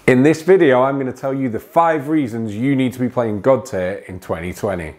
In this video, I'm going to tell you the 5 reasons you need to be playing Godtear in 2020.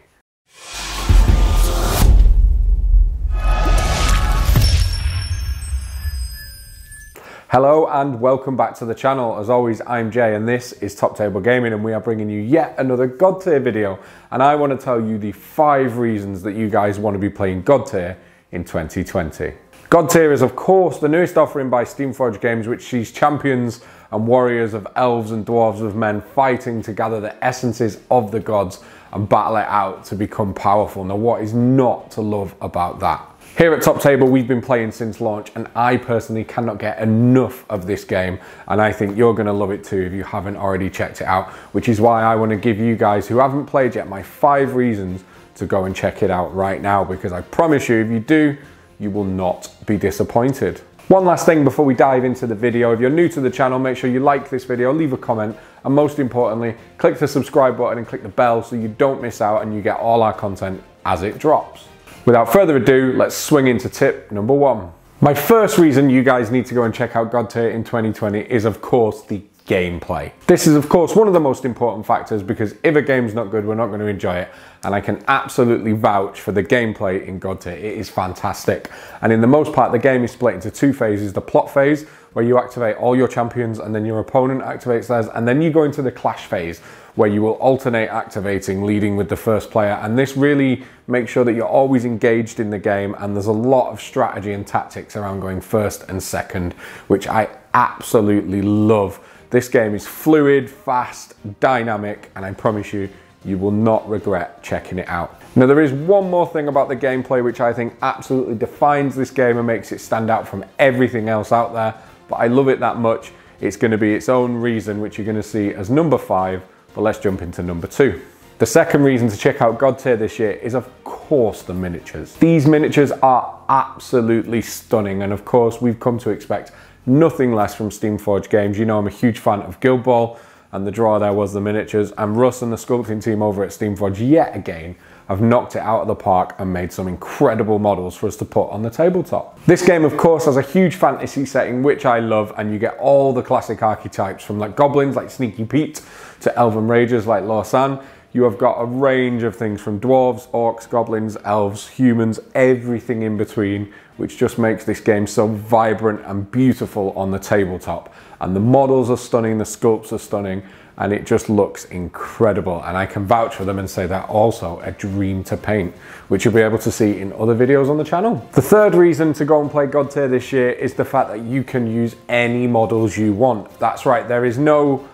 Hello and welcome back to the channel. As always, I'm Jay and this is Top Table Gaming, and we are bringing you yet another Godtear video. And I want to tell you the 5 reasons that you guys want to be playing Godtear in 2020. Godtear is of course the newest offering by steamforged games, which sees champions and warriors of elves and dwarves of men fighting to gather the essences of the gods and battle it out to become powerful. Now, what is not to love about that? Here at Top Table, we've been playing since launch, and I personally cannot get enough of this game, and I think you're going to love it too if you haven't already checked it out, which is why I want to give you guys who haven't played yet my 5 reasons to go and check it out right now, because I promise you, if you do, you will not be disappointed. One last thing before we dive into the video: if you're new to the channel, make sure you like this video, leave a comment, and most importantly, click the subscribe button and click the bell so you don't miss out and you get all our content as it drops. Without further ado, let's swing into tip number 1. My first reason you guys need to go and check out Godtear in 2020 is of course the gameplay. This is of course one of the most important factors, because if a game's not good, we're not going to enjoy it, and I can absolutely vouch for the gameplay in Godtear. It is fantastic, and in the most part the game is split into 2 phases: the plot phase, where you activate all your champions and then your opponent activates theirs, and then you go into the clash phase, where you will alternate activating, leading with the first player, and this really makes sure that you're always engaged in the game, and there's a lot of strategy and tactics around going first and second, which I absolutely love. This game is fluid, fast, dynamic, and I promise you, you will not regret checking it out. Now, there is one more thing about the gameplay which I think absolutely defines this game and makes it stand out from everything else out there, but I love it that much, it's going to be its own reason, which you're going to see as number 5, but let's jump into number 2. The second reason to check out Godtear this year is of course the miniatures. These miniatures are absolutely stunning, and of course we've come to expect nothing less from steamforged games. You know I'm a huge fan of Guild Ball, and the draw there was the miniatures, and Russ and the sculpting team over at Steamforged yet again have knocked it out of the park and made some incredible models for us to put on the tabletop. This game of course has a huge fantasy setting which I love, and you get all the classic archetypes, from like goblins like Sneaky Pete to elven ragers like Lorsan. You have got a range of things from dwarves, orcs, goblins, elves, humans, everything in between, which just makes this game so vibrant and beautiful on the tabletop. And the models are stunning, the sculpts are stunning, and it just looks incredible. And I can vouch for them and say they're also a dream to paint, which you'll be able to see in other videos on the channel. The third reason to go and play Godtear this year is the fact that you can use any models you want. That's right, there is no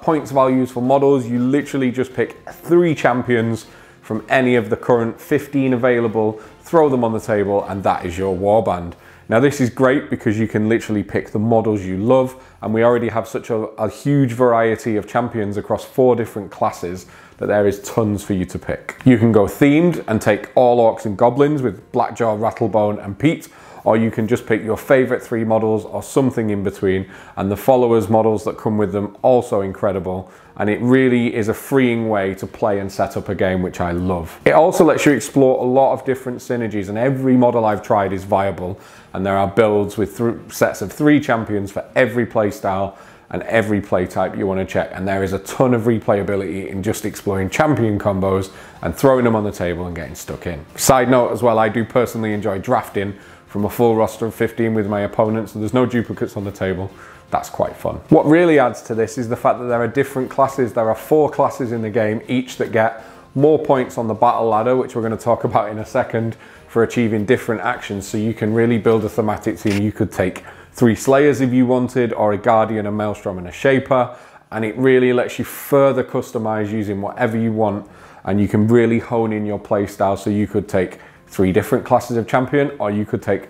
points values for models. You literally just pick 3 champions from any of the current 15 available, throw them on the table, and that is your warband. Now, this is great because you can literally pick the models you love, and we already have such a huge variety of champions across 4 different classes that there is tons for you to pick. You can go themed and take all orcs and goblins with Blackjaw, Rattlebone and Pete, or you can just pick your favorite 3 models or something in between, and the followers models that come with them also incredible, and it really is a freeing way to play and set up a game, which I love. It also lets you explore a lot of different synergies, and every model I've tried is viable, and there are builds with sets of 3 champions for every playstyle and every play type you want to check, and there is a ton of replayability in just exploring champion combos and throwing them on the table and getting stuck in. Side note as well, I do personally enjoy drafting from a full roster of 15 with my opponents, so there's no duplicates on the table. That's quite fun. What really adds to this is the fact that there are different classes. There are 4 classes in the game, each that get more points on the battle ladder, which we're going to talk about in a second, for achieving different actions. So you can really build a thematic team. You could take 3 Slayers if you wanted, or a Guardian, a Maelstrom and a Shaper, and it really lets you further customize using whatever you want, and you can really hone in your play style. So you could take 3 different classes of champion, or you could take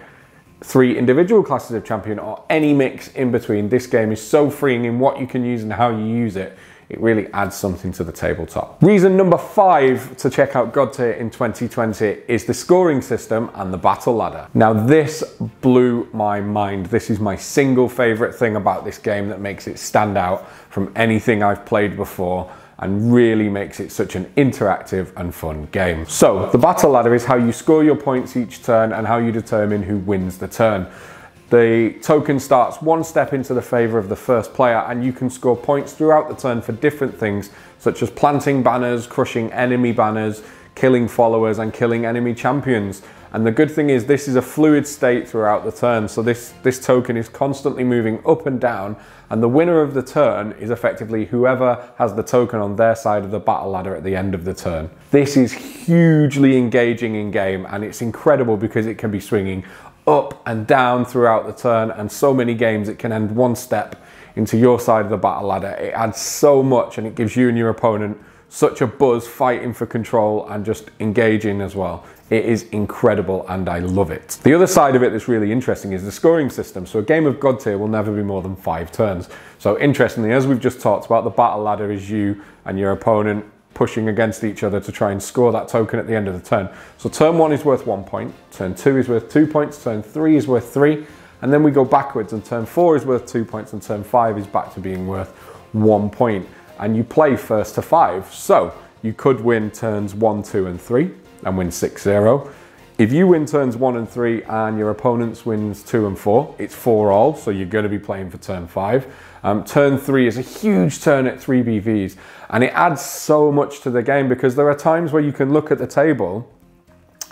3 individual classes of champion, or any mix in between. This game is so freeing in what you can use and how you use it. It really adds something to the tabletop. Reason number 5 to check out Godtear in 2020 is the scoring system and the battle ladder. Now, this blew my mind. This is my single favorite thing about this game that makes it stand out from anything I've played before, and really makes it such an interactive and fun game. So the battle ladder is how you score your points each turn and how you determine who wins the turn. The token starts one step into the favor of the first player, and you can score points throughout the turn for different things, such as planting banners, crushing enemy banners, killing followers, and killing enemy champions. And the good thing is this is a fluid state throughout the turn, so this token is constantly moving up and down, and the winner of the turn is effectively whoever has the token on their side of the battle ladder at the end of the turn. This is hugely engaging in game, and it's incredible because it can be swinging up and down throughout the turn, and so many games it can end one step into your side of the battle ladder. It adds so much, and it gives you and your opponent such a buzz fighting for control and just engaging as well. It is incredible and I love it. The other side of it that's really interesting is the scoring system. So a game of Godtear will never be more than 5 turns. So interestingly, as we've just talked about, the battle ladder is you and your opponent pushing against each other to try and score that token at the end of the turn. So turn 1 is worth 1 point, turn 2 is worth 2 points, turn 3 is worth 3, and then we go backwards, and turn 4 is worth 2 points, and turn 5 is back to being worth 1 point. And you play first to 5. So you could win turns 1, 2, and 3 and win 6-0. If you win turns 1 and 3 and your opponent wins 2 and 4, it's 4 all, so you're going to be playing for turn 5. Turn 3 is a huge turn at 3 BVs, and it adds so much to the game because there are times where you can look at the table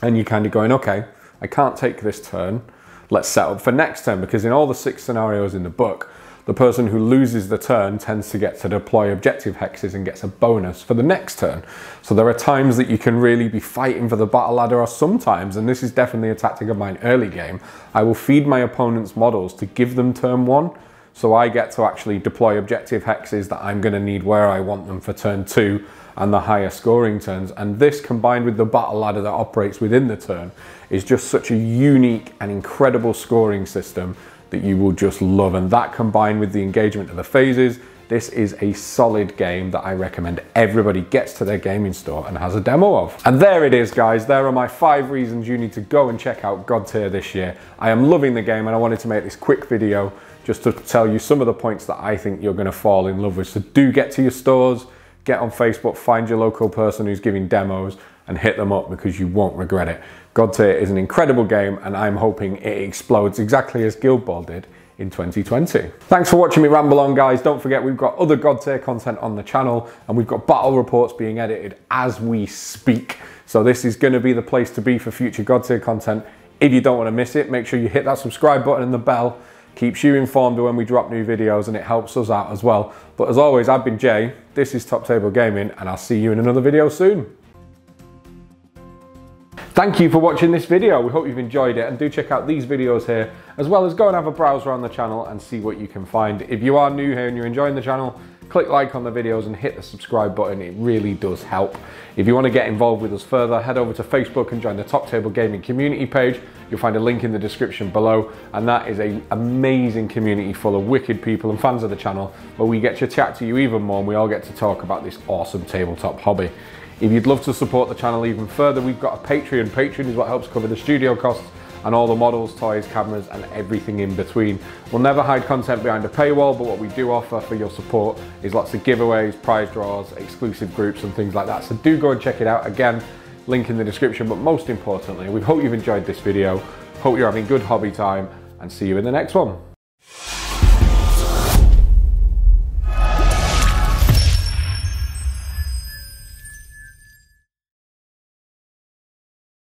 and you're kind of going, okay, I can't take this turn, let's set up for next turn, because in all the 6 scenarios in the book, the person who loses the turn tends to get to deploy objective hexes and gets a bonus for the next turn. So there are times that you can really be fighting for the battle ladder, or sometimes, and this is definitely a tactic of mine early game, I will feed my opponent's models to give them turn 1. So I get to actually deploy objective hexes that I'm going to need where I want them for turn 2 and the higher scoring turns. And this, combined with the battle ladder that operates within the turn, is just such a unique and incredible scoring system that you will just love. And that, combined with the engagement of the phases, this is a solid game that I recommend everybody gets to their gaming store and has a demo of. And there it is, guys. There are my 5 reasons you need to go and check out Godtear this year. I am loving the game, and I wanted to make this quick video just to tell you some of the points that I think you're going to fall in love with. So do get to your stores, get on Facebook, find your local person who's giving demos, and hit them up because you won't regret it. Godtear is an incredible game, and I'm hoping it explodes exactly as Guild Ball did in 2020. Thanks for watching me ramble on, guys. Don't forget, we've got other Godtear content on the channel, and we've got battle reports being edited as we speak. So this is going to be the place to be for future Godtear content. If you don't want to miss it, make sure you hit that subscribe button and the bell. Keeps you informed of when we drop new videos, and it helps us out as well. But as always, I've been Jay, this is Top Table Gaming, and I'll see you in another video soon. Thank you for watching this video. We hope you've enjoyed it, and do check out these videos here, as well as go and have a browse around the channel and see what you can find. If you are new here and you're enjoying the channel, click like on the videos and hit the subscribe button. It really does help. If you want to get involved with us further, head over to Facebook and join the Top Table Gaming community page. You'll find a link in the description below, and that is an amazing community full of wicked people and fans of the channel, where we get to chat to you even more, and we all get to talk about this awesome tabletop hobby. If you'd love to support the channel even further, we've got a Patreon. Patreon is what helps cover the studio costs and all the models, toys, cameras, and everything in between. We'll never hide content behind a paywall, but what we do offer for your support is lots of giveaways, prize draws, exclusive groups, and things like that. So do go and check it out. Again, link in the description, but most importantly, we hope you've enjoyed this video, hope you're having good hobby time, and see you in the next one.